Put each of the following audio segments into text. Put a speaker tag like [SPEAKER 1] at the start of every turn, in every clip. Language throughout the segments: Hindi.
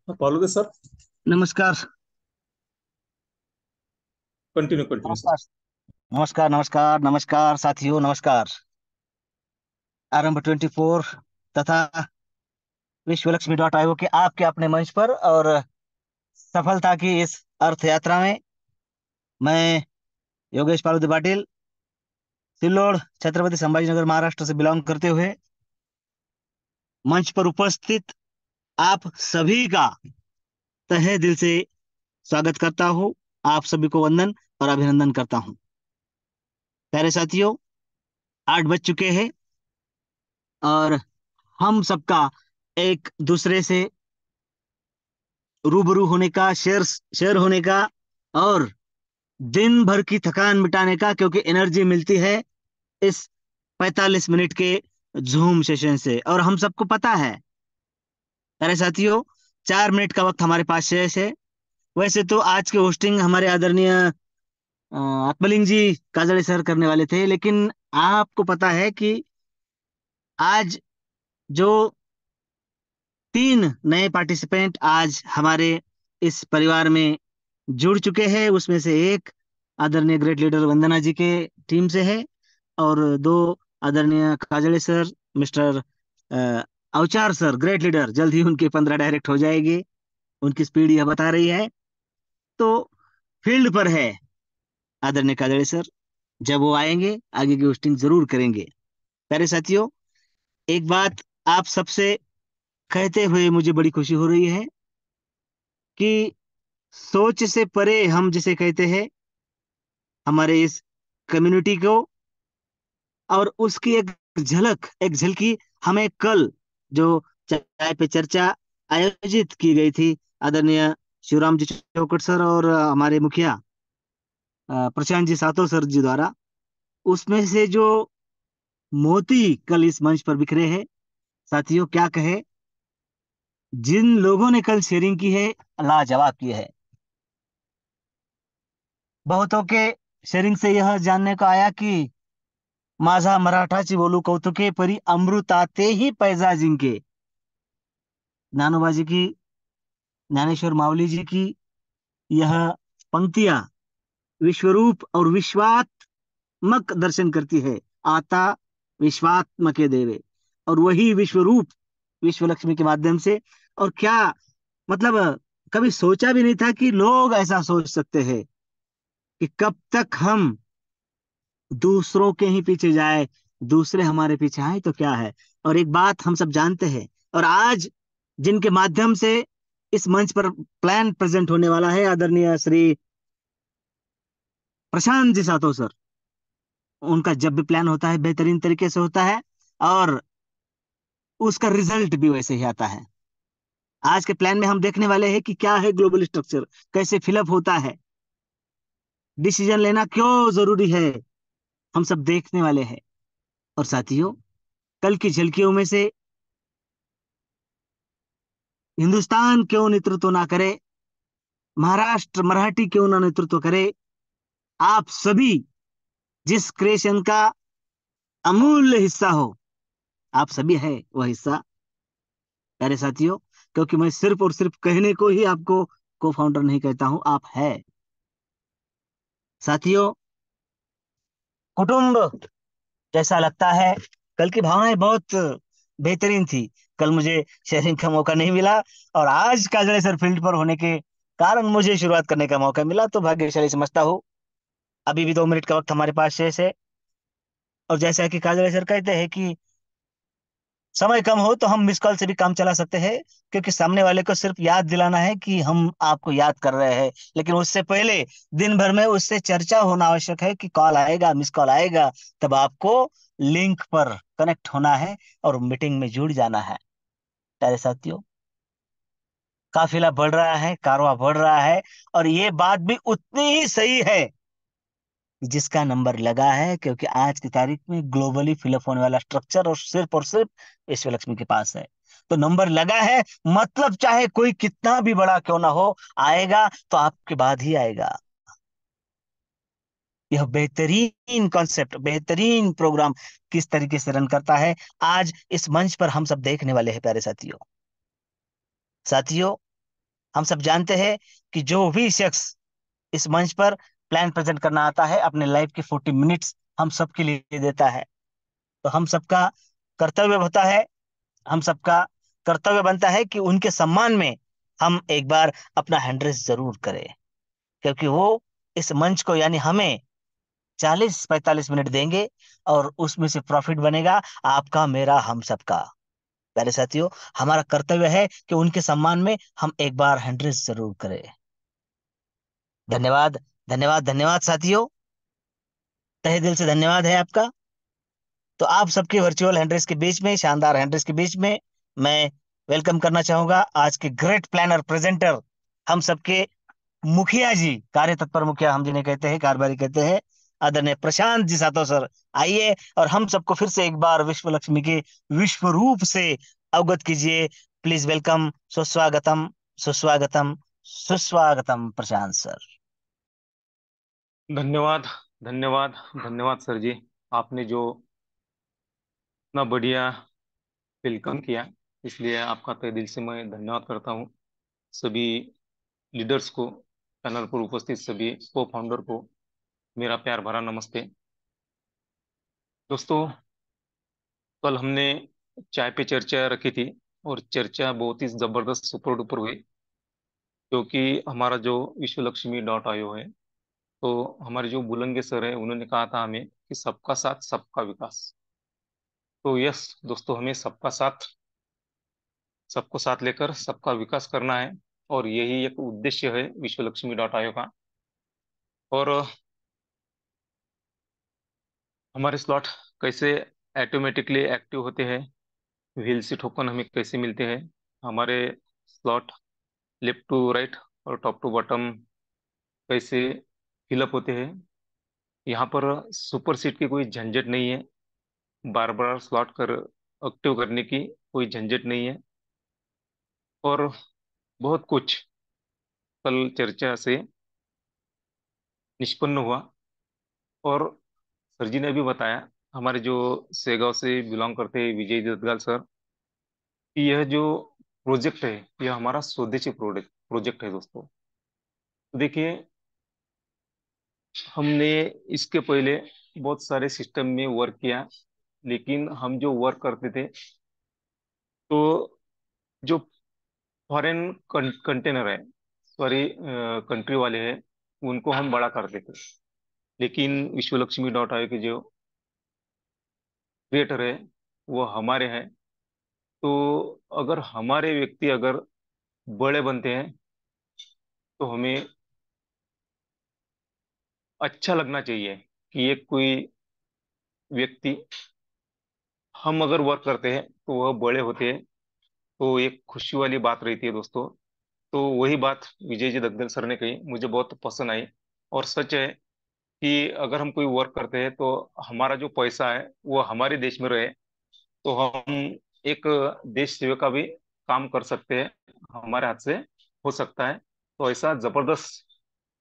[SPEAKER 1] हाँ, पालोगे सर।
[SPEAKER 2] नमस्कार।
[SPEAKER 1] Continue continue sir.
[SPEAKER 2] नमस्कार। नमस्कार नमस्कार नमस्कार साथियों, नमस्कार। आरंभ 24 तथा विश्व लक्ष्मी डॉट आईओ के आपके अपने मंच पर और सफलता की इस अर्थ यात्रा में मैं योगेश पालुद पाटिल, सिल्लोड, छत्रपति संभाजीनगर, महाराष्ट्र से बिलोंग करते हुए मंच पर उपस्थित आप सभी का तहे दिल से स्वागत करता हूँ। आप सभी को वंदन और अभिनंदन करता हूँ। प्यारे साथियों, 8 बज चुके हैं और हम सबका एक दूसरे से रूबरू होने का, शेयर होने का और दिन भर की थकान मिटाने का, क्योंकि एनर्जी मिलती है इस 45 मिनट के जूम सेशन से। और हम सबको पता है अरे साथियों, 4 मिनट का वक्त हमारे पास शेष है। वैसे तो आज के होस्टिंग हमारे आदरणीय आत्मलिंग जी काजड़े सर करने वाले थे, लेकिन आपको पता है कि आज जो 3 नए पार्टिसिपेंट आज हमारे इस परिवार में जुड़ चुके हैं, उसमें से एक आदरणीय ग्रेट लीडर वंदना जी के टीम से है और दो आदरणीय Kajale sir, mister Awachar sir, great leader. जल्द ही उनके 15 डायरेक्ट हो जाएगी, उनकी स्पीड यह बता रही है। तो फील्ड पर है आदरणीय काजले सर, जब वो आएंगे आगे की होस्टिंग जरूर करेंगे। प्यारे साथियों, एक बात आप सबसे कहते हुए मुझे बड़ी खुशी हो रही है कि सोच से परे हम जिसे कहते हैं हमारे इस कम्युनिटी को, और उसकी एक झलकी हमें कल जो चाय पे चर्चा आयोजित की गई थी आदरणीय शिवराम जी चौकट सर और हमारे मुखिया प्रशांत जी सातो सर जी द्वारा, उसमें से जो मोती कल इस मंच पर बिखरे हैं, साथियों क्या कहे। जिन लोगों ने कल शेयरिंग की है, लाजवाब की है। बहुतों के शेयरिंग से यह जानने को आया कि माझा मराठाची बोलू कौतुके परी अमृताते ही पैजा जिंके। ज्ञानोबा जी की, ज्ञानेश्वर मावली जी की यह पंक्तियां विश्वरूप और विश्वात्मक दर्शन करती है। आता विश्वात्मक देवे, और वही विश्वरूप विश्व लक्ष्मी के माध्यम से। और क्या मतलब, कभी सोचा भी नहीं था कि लोग ऐसा सोच सकते हैं कि कब तक हम दूसरों के ही पीछे जाए, दूसरे हमारे पीछे आए तो क्या है। और एक बात हम सब जानते हैं, और आज जिनके माध्यम से इस मंच पर प्लान प्रेजेंट होने वाला है, आदरणीय श्री प्रशांत जी सातो सर, उनका जब भी प्लान होता है बेहतरीन तरीके से होता है और उसका रिजल्ट भी वैसे ही आता है। आज के प्लान में हम देखने वाले हैं कि क्या है ग्लोबल स्ट्रक्चर, कैसे फिलअप होता है, डिसीजन लेना क्यों जरूरी है, हम सब देखने वाले हैं। और साथियों, कल की झलकियों में से हिंदुस्तान क्यों नेतृत्व ना करे, महाराष्ट्र मराठी क्यों ना नेतृत्व करे, आप सभी जिस क्रिएशन का अमूल्य हिस्सा हो, आप सभी है वह हिस्सा। प्यारे साथियों, क्योंकि मैं सिर्फ और सिर्फ कहने को ही आपको को फाउंडर नहीं कहता हूं, आप है। साथियों, कुटुंब जैसा लगता है। कल की भावनाएं बहुत बेहतरीन थी। कल मुझे शेयरिंग का मौका नहीं मिला और आज काजड़े सर फील्ड पर होने के कारण मुझे शुरुआत करने का मौका मिला, तो भाग्यशाली समझता हूँ। अभी भी 2 मिनट का वक्त हमारे पास शेष है। और जैसा कि काजल सर कहते हैं कि समय कम हो तो हम मिस कॉल से भी काम चला सकते हैं, क्योंकि सामने वाले को सिर्फ याद दिलाना है कि हम आपको याद कर रहे हैं। लेकिन उससे पहले दिन भर में उससे चर्चा होना आवश्यक है कि कॉल आएगा, मिस कॉल आएगा, तब आपको लिंक पर कनेक्ट होना है और मीटिंग में जुड़ जाना है। प्यारे साथियों, काफिला बढ़ रहा है, कारवां बढ़ रहा है, और ये बात भी उतनी ही सही है जिसका नंबर लगा है, क्योंकि आज की तारीख में ग्लोबली फिलअप होने वाला स्ट्रक्चर और सिर्फ ईश्वर लक्ष्मी के पास है। तो नंबर लगा है, मतलब चाहे कोई कितना भी बड़ा क्यों ना हो, आएगा तो आपके बाद ही आएगा। यह बेहतरीन कॉन्सेप्ट, बेहतरीन प्रोग्राम किस तरीके से रन करता है, आज इस मंच पर हम सब देखने वाले हैं। प्यारे साथियों, साथियों, हम सब जानते हैं कि जो भी शख्स इस मंच पर प्लान प्रेजेंट करना आता है, अपने लाइफ के 40 मिनट्स हम सबके लिए देता है। तो हम सबका कर्तव्य होता है, हम सबका कर्तव्य बनता है कि उनके सम्मान में हम एक बार अपना हैंड रेस जरूर करें, क्योंकि वो इस मंच को यानी हमें 40-45 मिनट देंगे, और उसमें से प्रॉफिट बनेगा आपका, मेरा, हम सबका। प्यारे साथियों, हमारा कर्तव्य है कि उनके सम्मान में हम एक बार हैंड रेस जरूर करें। धन्यवाद, धन्यवाद, धन्यवाद साथियों, तहे दिल से धन्यवाद है आपका। तो आप सबके वर्चुअल हैंड्रेस के बीच में, शानदार हैंड्रेस के बीच में, मैं वेलकम करना चाहूंगा आज के ग्रेट प्लानर प्रेजेंटर, हम सबके मुखिया जी, कार्य तत्पर मुखिया हम जिन्हें कहते हैं, कारभारी कहते हैं, आदरणीय प्रशांत जी सातो सर। आइए और हम सबको फिर से एक बार विश्व लक्ष्मी के विश्व रूप से अवगत कीजिए। प्लीज वेलकम, सुस्वागतम, सुस्वागतम, सुस्वागतम प्रशांत सर।
[SPEAKER 1] धन्यवाद, धन्यवाद, धन्यवाद सर जी। आपने जो इतना बढ़िया वेलकम किया, इसलिए आपका तहे दिल से मैं धन्यवाद करता हूँ। सभी लीडर्स को, पैनल पर उपस्थित सभी को फाउंडर को मेरा प्यार भरा नमस्ते। दोस्तों, कल हमने चाय पे चर्चा रखी थी और चर्चा बहुत ही जबरदस्त सुपर डुपर हुई, क्योंकि हमारा जो विश्व लक्ष्मी डॉट आयो है, तो हमारे जो बुलंगे सर है उन्होंने कहा था हमें कि सबका साथ सबका विकास। तो यस दोस्तों, हमें सबका साथ, सबको साथ लेकर सबका विकास करना है, और यही एक उद्देश्य है विश्व लक्ष्मी डॉट आयोग का। और हमारे स्लॉट कैसे ऑटोमेटिकली एक्टिव होते हैं, व्हील से टोकन हमें कैसे मिलते हैं, हमारे स्लॉट लेफ्ट टू राइट और टॉप टू बॉटम कैसे फिलअप होते हैं। यहाँ पर सुपर सीट की कोई झंझट नहीं है, बार बार स्लॉट कर एक्टिव करने की कोई झंझट नहीं है, और बहुत कुछ कल चर्चा से निष्पन्न हुआ। और सर जी ने भी बताया, हमारे जो सेगांव से बिलोंग करते हैं विजय दत्तगाल सर, कि यह जो प्रोजेक्ट है यह हमारा स्वदेशी प्रोजेक्ट प्रोजेक्ट है दोस्तों। तो देखिए, हमने इसके पहले बहुत सारे सिस्टम में वर्क किया, लेकिन हम जो वर्क करते थे, तो जो फॉरेन कंटेनर है, सॉरी कंट्री वाले हैं, उनको हम बड़ा करते थे। लेकिन विश्व लक्ष्मी डॉट आई के जो क्रिएटर है वो हमारे हैं। तो अगर हमारे व्यक्ति अगर बड़े बनते हैं, तो हमें अच्छा लगना चाहिए कि एक कोई व्यक्ति, हम अगर वर्क करते हैं तो वह बड़े होते हैं, तो एक खुशी वाली बात रहती है दोस्तों। तो वही बात विजय जी दग्गल सर ने कही, मुझे बहुत पसंद आई। और सच है कि अगर हम कोई वर्क करते हैं तो हमारा जो पैसा है वो हमारे देश में रहे, तो हम एक देश सेवा का भी काम कर सकते हैं, हमारे हाथ से हो सकता है। तो ऐसा जबरदस्त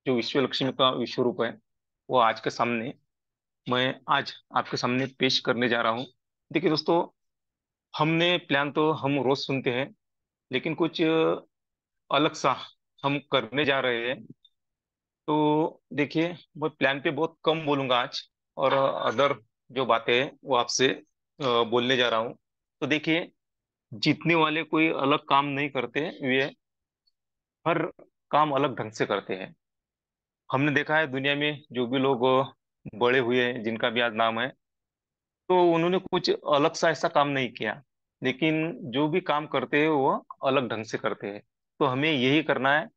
[SPEAKER 1] जो विश्व लक्ष्मी का विश्व रूप है, वो आज के सामने, मैं आज आपके सामने पेश करने जा रहा हूँ। देखिए दोस्तों, हमने प्लान तो हम रोज सुनते हैं, लेकिन कुछ अलग सा हम करने जा रहे हैं। तो देखिए, मैं प्लान पे बहुत कम बोलूंगा आज, और अदर जो बातें हैं वो आपसे बोलने जा रहा हूँ। तो देखिए, जीतने वाले कोई अलग काम नहीं करते, वे हर काम अलग ढंग से करते हैं। हमने देखा है दुनिया में जो भी लोग बड़े हुए हैं, जिनका भी आज नाम है, तो उन्होंने कुछ अलग सा ऐसा काम नहीं किया, लेकिन जो भी काम करते हैं वो अलग ढंग से करते हैं। तो हमें यही करना है,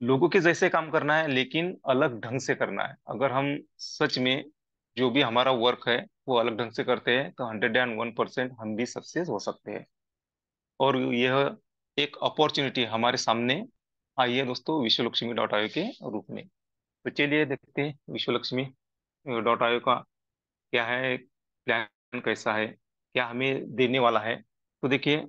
[SPEAKER 1] लोगों के जैसे काम करना है, लेकिन अलग ढंग से करना है। अगर हम सच में जो भी हमारा वर्क है वो अलग ढंग से करते हैं, तो 101% हम भी सक्सेस हो सकते हैं। और यह एक अपॉर्चुनिटी हमारे सामने आई है दोस्तों, विश्व लक्ष्मी डॉट आयो के रूप में। तो चलिए देखते हैं विश्व लक्ष्मी डॉट आयो का क्या है, प्लान कैसा है, क्या हमें देने वाला है। तो देखिए,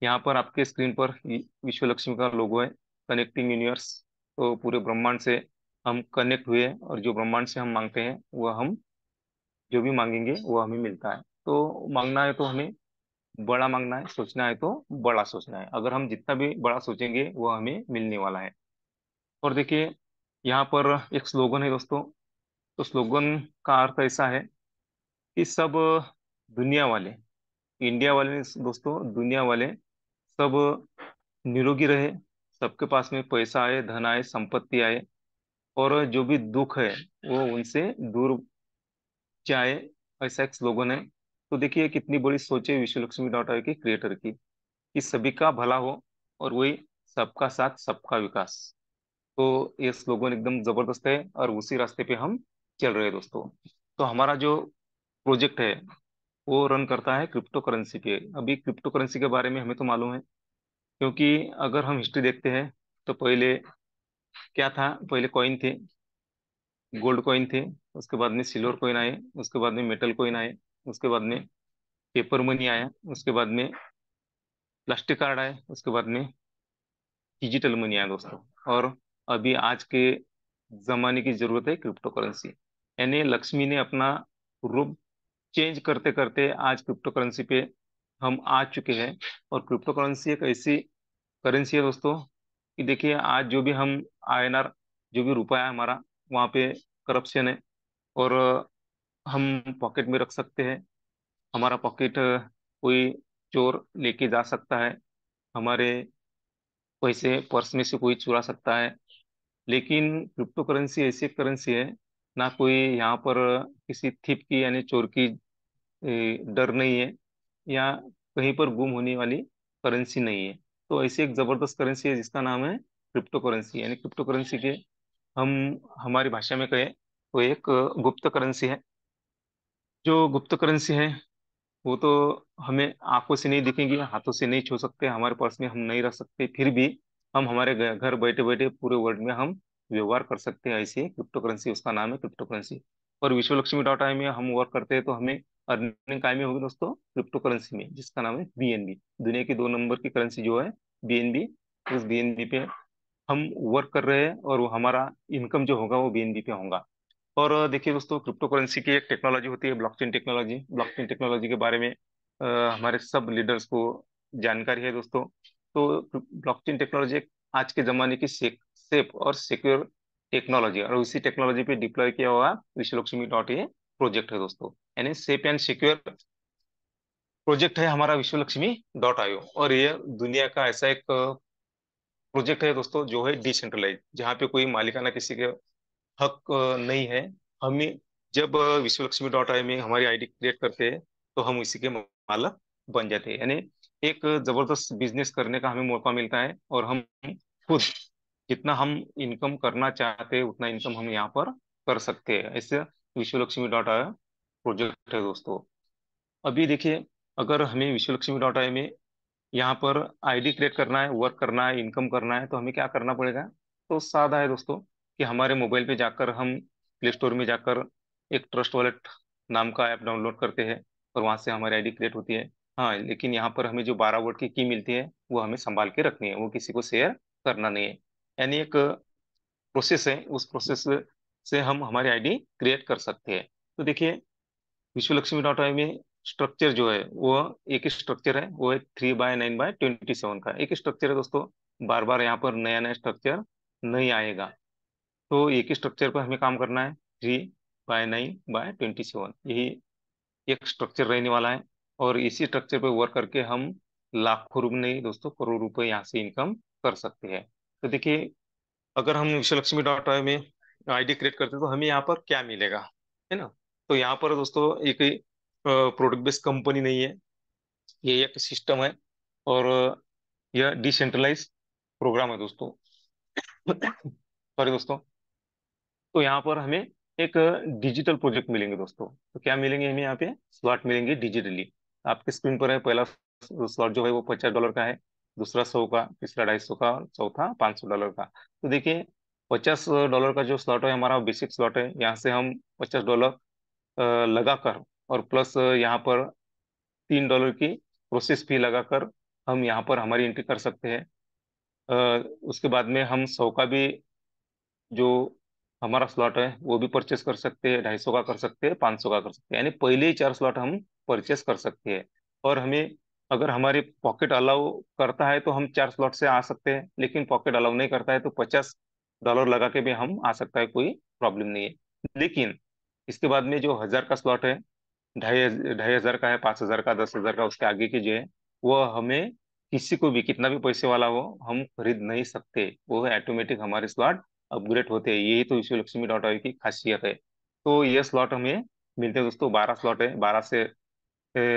[SPEAKER 1] यहाँ पर आपके स्क्रीन पर विश्व लक्ष्मी का लोगो है, कनेक्टिंग यूनिवर्स। तो पूरे ब्रह्मांड से हम कनेक्ट हुए हैं, और जो ब्रह्मांड से हम मांगते हैं वह हम जो भी मांगेंगे वो हमें मिलता है। तो मांगना है तो हमें बड़ा मांगना है, सोचना है तो बड़ा सोचना है। अगर हम जितना भी बड़ा सोचेंगे वो हमें मिलने वाला है। और देखिए, यहाँ पर एक स्लोगन है दोस्तों। तो स्लोगन का अर्थ ऐसा है कि सब दुनिया वाले, इंडिया वाले नहीं दोस्तों, दुनिया वाले सब निरोगी रहे, सबके पास में पैसा आए, धन आए, संपत्ति आए, और जो भी दुख है वो उनसे दूर जाए, ऐसा एक स्लोगन है। तो देखिए कितनी बड़ी सोच है विश्वलक्ष्मी डॉट आई के क्रिएटर की, कि सभी का भला हो, और वही सबका साथ सबका विकास। तो ये स्लोगन एकदम जबरदस्त है, और उसी रास्ते पे हम चल रहे हैं दोस्तों। तो हमारा जो प्रोजेक्ट है वो रन करता है क्रिप्टो करेंसी पे। अभी क्रिप्टो करेंसी के बारे में हमें तो मालूम है, क्योंकि अगर हम हिस्ट्री देखते हैं तो पहले क्या था। पहले कॉइन थे, गोल्ड कॉइन थे, उसके बाद में सिल्वर कॉइन आए, उसके बाद में मेटल कॉइन आए, उसके बाद में पेपर मनी आया, उसके बाद में प्लास्टिक कार्ड आए, उसके बाद में डिजिटल मनी आया दोस्तों। और अभी आज के जमाने की जरूरत है क्रिप्टो करेंसी। यानी लक्ष्मी ने अपना रूप चेंज करते करते आज क्रिप्टो करेंसी पे हम आ चुके हैं। और क्रिप्टो करेंसी एक ऐसी करेंसी है दोस्तों कि देखिए, आज जो भी हम INR, जो भी रुपया है हमारा, वहाँ पे करप्शन है। और हम पॉकेट में रख सकते हैं, हमारा पॉकेट कोई चोर लेके जा सकता है, हमारे पैसे पर्स में से कोई चुरा सकता है। लेकिन क्रिप्टो करेंसी ऐसी एक करेंसी है, ना कोई यहाँ पर किसी थिप की यानी चोर की डर नहीं है, या कहीं पर गुम होने वाली करेंसी नहीं है। तो ऐसी एक जबरदस्त करेंसी है जिसका नाम है क्रिप्टो करेंसी। यानी क्रिप्टो करेंसी के हम हमारी भाषा में कहें तो एक गुप्त करेंसी है। जो गुप्त करेंसी है वो तो हमें आंखों से नहीं दिखेंगी, हाथों से नहीं छू सकते, हमारे पर्स में हम नहीं रख सकते, फिर भी हम हमारे घर बैठे बैठे पूरे वर्ल्ड में हम व्यवहार कर सकते हैं। ऐसी क्रिप्टो करेंसी, उसका नाम है क्रिप्टो करेंसी। और विश्वलक्ष्मी डॉट आई में हम वर्क करते हैं तो हमें अर्निंग काय में होगी दोस्तों, क्रिप्टो करेंसी में, जिसका नाम है BNB। दुनिया की 2 नंबर की करेंसी जो है BNB, उस BNB पे हम वर्क कर रहे हैं, और वो हमारा इनकम जो होगा वो BNB पे होगा। और देखिए दोस्तों, क्रिप्टो करेंसी की एक टेक्नोलॉजी होती है ब्लॉकचेन टेक्नोलॉजी। ब्लॉकचेन टेक्नोलॉजी के बारे में हमारे सब लीडर्स को जानकारी है दोस्तों। तो ब्लॉकचेन टेक्नोलॉजी एक आज के जमाने की सेफ और सिक्योर टेक्नोलॉजी, और उसी टेक्नोलॉजी पे डिप्लॉय किया हुआ विश्वलक्ष्मी डॉट ये प्रोजेक्ट है दोस्तों। यानी सेफ एंड सिक्योर प्रोजेक्ट है हमारा विश्वलक्ष्मी डॉट आईओ। और ये दुनिया का ऐसा एक प्रोजेक्ट है दोस्तों जो है डिसेंट्रलाइज, जहाँ पे कोई मालिकाना किसी के हक नहीं है। हमें जब विश्वलक्ष्मी डॉट आई में हमारी आईडी क्रिएट करते हैं तो हम इसी के मालक बन जाते हैं। यानी एक जबरदस्त बिजनेस करने का हमें मौका मिलता है, और हम खुद जितना हम इनकम करना चाहते हैं उतना इनकम हम यहाँ पर कर सकते हैं। ऐसे विश्वलक्ष्मी डॉट आई प्रोजेक्ट है दोस्तों। अभी देखिए, अगर हमें विश्वलक्ष्मी डॉट आई में यहाँ पर आईडी क्रिएट करना है, वर्क करना है, इनकम करना है, तो हमें क्या करना पड़ेगा। तो सादा है दोस्तों, कि हमारे मोबाइल पे जाकर हम प्ले स्टोर में जाकर एक ट्रस्ट वॉलेट नाम का ऐप डाउनलोड करते हैं, और वहां से हमारी आईडी क्रिएट होती है। हाँ, लेकिन यहाँ पर हमें जो 12 वर्ड की मिलती है वो हमें संभाल के रखनी है, वो किसी को शेयर करना नहीं है। यानी एक प्रोसेस है, उस प्रोसेस से हम हमारी आईडी क्रिएट कर सकते हैं। तो देखिए, विश्वलक्ष्मी डॉट आई में स्ट्रक्चर जो है वो एक ही स्ट्रक्चर है, वो है 3/9/27 का एक ही स्ट्रक्चर है दोस्तों। बार बार यहाँ पर नया नया स्ट्रक्चर नहीं आएगा। तो एक ही स्ट्रक्चर पर हमें काम करना है, 3/9/27, यही एक स्ट्रक्चर रहने वाला है। और इसी स्ट्रक्चर पर वर्क करके हम लाखों रुपए नहीं दोस्तों, करोड़ रुपए यहाँ से इनकम कर सकते हैं। तो देखिए, अगर हम विश्वलक्ष्मी डॉट आई में आईडी क्रिएट करते हैं तो हमें यहाँ पर क्या मिलेगा, है ना। तो यहाँ पर दोस्तों एक प्रोडक्ट बेस्ड कंपनी नहीं है, ये एक सिस्टम है। और यह डिसेंट्रलाइज प्रोग्राम है दोस्तों। सॉरी दोस्तों। तो यहाँ पर हमें एक डिजिटल प्रोजेक्ट मिलेंगे दोस्तों। तो क्या मिलेंगे हमें यहाँ पे, स्लॉट मिलेंगे डिजिटली। आपके स्क्रीन पर है, पहला स्लॉट जो है वो $50 का है, दूसरा 100 का, तीसरा 250 का, चौथा $500 का। तो देखिए, $50 का जो स्लॉट है हमारा बेसिक स्लॉट है, यहाँ से हम $50 लगाकर, और प्लस यहाँ पर $3 की प्रोसेस फी लगाकर हम यहाँ पर हमारी एंट्री कर सकते हैं। उसके बाद में हम 100 का भी जो हमारा स्लॉट है वो भी परचेस कर सकते हैं, 250 का कर सकते हैं, 500 का कर सकते हैं। यानी पहले ही 4 स्लॉट हम परचेस कर सकते हैं। और हमें अगर हमारी पॉकेट अलाउ करता है तो हम 4 स्लॉट से आ सकते हैं, लेकिन पॉकेट अलाउ नहीं करता है तो 50 डॉलर लगा के भी हम आ सकता है, कोई प्रॉब्लम नहीं है। लेकिन इसके बाद में जो 1,000 का स्लॉट है, ढाई ढाई हजार का है, 5,000 का, 10,000 का, उसके आगे की जो है, वो हमें किसी को भी कितना भी पैसे वाला हो हम खरीद नहीं सकते, वो ऑटोमेटिक हमारे स्लॉट अपग्रेड होते हैं। यही तो विश्व लक्ष्मी डॉट आई की खासियत है। तो ये स्लॉट हमें मिलते हैं दोस्तों, 12 स्लॉट है,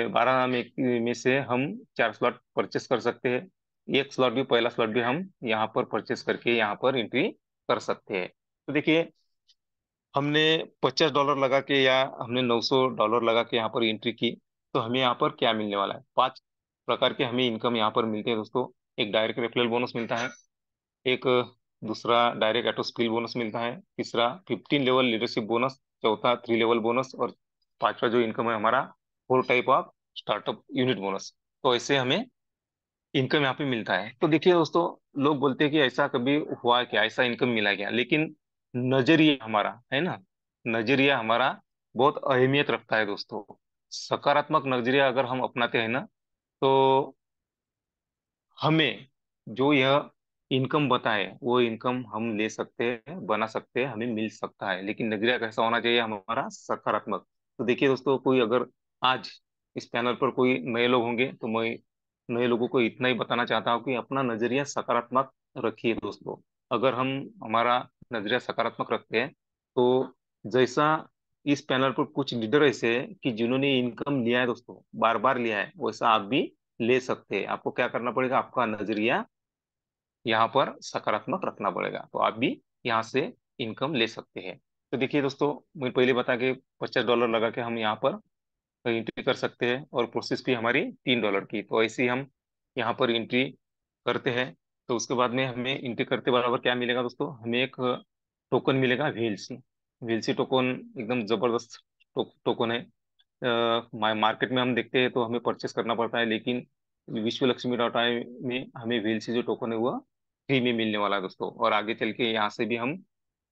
[SPEAKER 1] 12 में से हम 4 स्लॉट परचेस कर सकते हैं। एक स्लॉट भी, पहला स्लॉट भी हम यहाँ पर परचेस करके यहाँ पर एंट्री कर सकते हैं। तो देखिए, हमने 50 डॉलर लगा के या हमने 900 डॉलर लगा के यहाँ पर एंट्री की, तो हमें यहाँ पर क्या मिलने वाला है? 5 प्रकार के हमें इनकम यहाँ पर मिलते हैं दोस्तों। एक डायरेक्ट रेफरल बोनस मिलता है, एक दूसरा डायरेक्ट ऑटो स्किल बोनस मिलता है, तीसरा 15 लेवल लीडरशिप बोनस, चौथा 3 लेवल बोनस, और पांचवा जो इनकम है हमारा 4 type of startup unit bonus. तो ऐसे हमें इनकम यहाँ पे मिलता है। तो देखिए दोस्तों, लोग बोलते हैं कि ऐसा कभी हुआ क्या, ऐसा इनकम मिला क्या, लेकिन नजरिया हमारा है ना, नजरिया हमारा बहुत अहमियत रखता है दोस्तों। सकारात्मक नजरिया अगर हम अपनाते हैं ना, तो हमें जो यह इनकम बताए वो इनकम हम ले सकते हैं, बना सकते हैं, हमें मिल सकता है। लेकिन नजरिया कैसा होना चाहिए हमारा? सकारात्मक। तो देखिए दोस्तों, कोई अगर आज इस पैनल पर कोई नए लोग होंगे तो मैं नए लोगों को इतना ही बताना चाहता हूँ कि अपना नजरिया सकारात्मक रखिए दोस्तों। अगर हम हमारा नजरिया सकारात्मक रखते हैं, तो जैसा इस पैनल पर कुछ लीडर ऐसे हैं कि जिन्होंने इनकम लिया है दोस्तों, बार बार लिया है, वैसा आप भी ले सकते हैं। आपको क्या करना पड़ेगा? आपका नजरिया यहाँ पर सकारात्मक रखना पड़ेगा, तो आप भी यहाँ से इनकम ले सकते हैं। तो देखिए दोस्तों, मैं पहले बता के 50 डॉलर लगा के हम यहाँ पर एंट्री कर सकते हैं, और प्रोसेस फी हमारी 3 डॉलर की। तो ऐसे ही हम यहाँ पर एंट्री करते हैं। तो उसके बाद में हमें एंट्री करते बराबर क्या मिलेगा दोस्तों? हमें एक टोकन मिलेगा, VLC। VLC टोकन एकदम जबरदस्त टोकन है। मार्केट में हम देखते हैं तो हमें परचेस करना पड़ता है, लेकिन विश्व लक्ष्मी डॉट आई में हमें VLC जो टोकन है वो फ्री में मिलने वाला है दोस्तों। और आगे चल के यहाँ से भी हम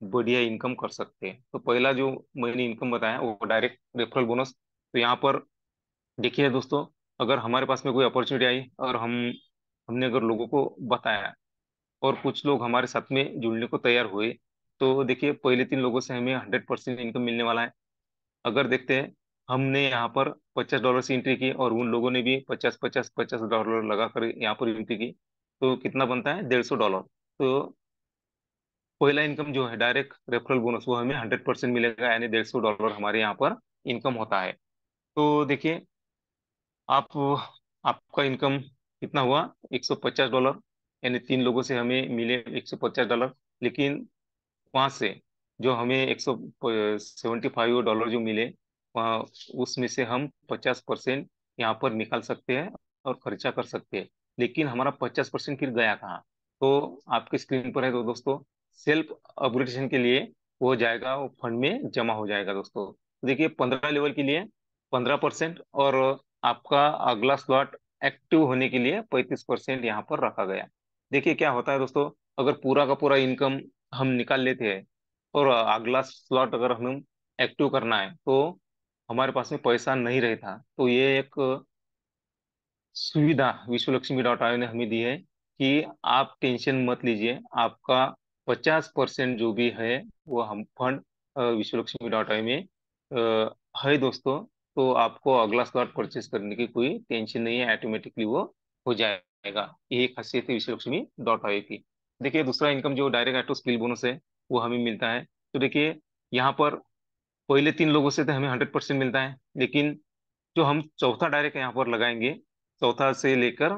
[SPEAKER 1] बढ़िया इनकम कर सकते हैं। तो पहला जो मैंने इनकम बताया वो डायरेक्ट रेफरल बोनस। तो यहाँ पर देखिए दोस्तों, अगर हमारे पास में कोई अपॉर्चुनिटी आई और हमने अगर लोगों को बताया, और कुछ लोग हमारे साथ में जुड़ने को तैयार हुए, तो देखिए पहले 3 लोगों से हमें 100% इनकम मिलने वाला है। अगर देखते हैं, हमने यहाँ पर 50 डॉलर से एंट्री की और उन लोगों ने भी 50 50 50 डॉलर लगाकर यहाँ पर एंट्री की, तो कितना बनता है? 150 डॉलर। तो पहला इनकम जो है डायरेक्ट रेफरल बोनस, वो हमें 100% मिलेगा, यानी 150 डॉलर हमारे यहाँ पर इनकम होता है। तो देखिए, आप आपका इनकम कितना हुआ? 150 डॉलर, यानी 3 लोगों से हमें मिले 150 डॉलर। लेकिन वहां से जो हमें 175 डॉलर जो मिले, वहाँ उसमें से हम 50% यहाँ पर निकाल सकते हैं और खर्चा कर सकते हैं। लेकिन हमारा 50% फिर गया कहाँ? तो आपके स्क्रीन पर है तो दोस्तों, सेल्फ अपग्रेडेशन के लिए वो जाएगा, वो फंड में जमा हो जाएगा दोस्तों। देखिए, 15 लेवल के लिए 15%, और आपका अगला स्लॉट एक्टिव होने के लिए 35% यहाँ पर रखा गया। देखिए क्या होता है दोस्तों, अगर पूरा का पूरा इनकम हम निकाल लेते हैं और अगला स्लॉट अगर हमें एक्टिव करना है, तो हमारे पास में पैसा नहीं रहता। तो ये एक सुविधा विश्व लक्ष्मी डॉट आई ने हमें दी है कि आप टेंशन मत लीजिए, आपका 50% जो भी है वो हम फंड विश्व लक्ष्मी डॉट आई में है दोस्तों। तो आपको अगला स्लॉट परचेस करने की कोई टेंशन नहीं है, ऑटोमेटिकली वो हो जाएगा। ये खासियत है विश्व लक्ष्मी डॉट आई की। देखिए, दूसरा इनकम जो डायरेक्ट ऑटो स्किल बोनस है, वो हमें मिलता है। तो देखिए, यहाँ पर पहले 3 लोगों से तो हमें 100% मिलता है, लेकिन जो हम चौथा डायरेक्ट यहाँ पर लगाएंगे, चौथा से लेकर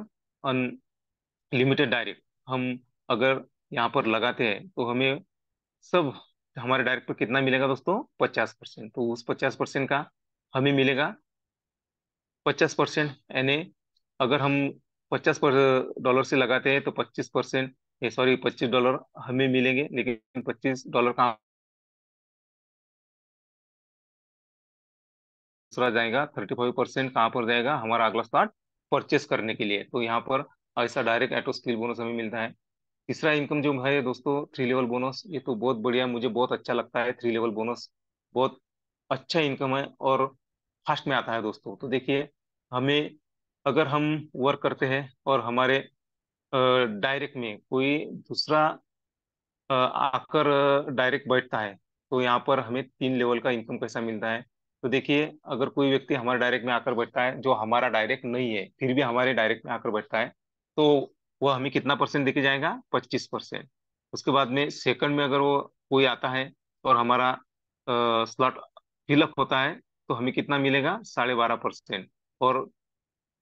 [SPEAKER 1] अनलिमिटेड डायरेक्ट, हम अगर यहाँ पर लगाते हैं तो हमें सब हमारे डायरेक्ट पर कितना मिलेगा दोस्तों? 50%। तो उस 50% का हमें मिलेगा 50%, यानी अगर हम 50 डॉलर से लगाते हैं तो 25%, सॉरी 25 डॉलर हमें मिलेंगे, लेकिन 25 डॉलर का दूसरा जाएगा 35%, कहाँ पर जाएगा? हमारा अगला स्लॉट परचेस करने के लिए। तो यहाँ पर ऐसा डायरेक्ट ऑटो स्किल बोनस हमें मिलता है। तीसरा इनकम जो है दोस्तों, 3 लेवल बोनस। ये तो बहुत बढ़िया, मुझे बहुत अच्छा लगता है 3 लेवल बोनस। बहुत अच्छा इनकम है और फास्ट में आता है दोस्तों। तो देखिए, हमें अगर हम वर्क करते हैं और हमारे डायरेक्ट में कोई दूसरा आकर डायरेक्ट बैठता है, तो यहाँ पर हमें 3 लेवल का इनकम कैसा मिलता है। तो देखिए, अगर कोई व्यक्ति हमारे डायरेक्ट में आकर बैठता है जो हमारा डायरेक्ट नहीं है, फिर भी हमारे डायरेक्ट में आकर बैठता है, तो वह हमें कितना परसेंट देके जाएगा, 25%। उसके बाद में सेकंड में अगर वो कोई आता है और हमारा स्लॉट फिलअप होता है, तो हमें कितना मिलेगा, 12.5%। और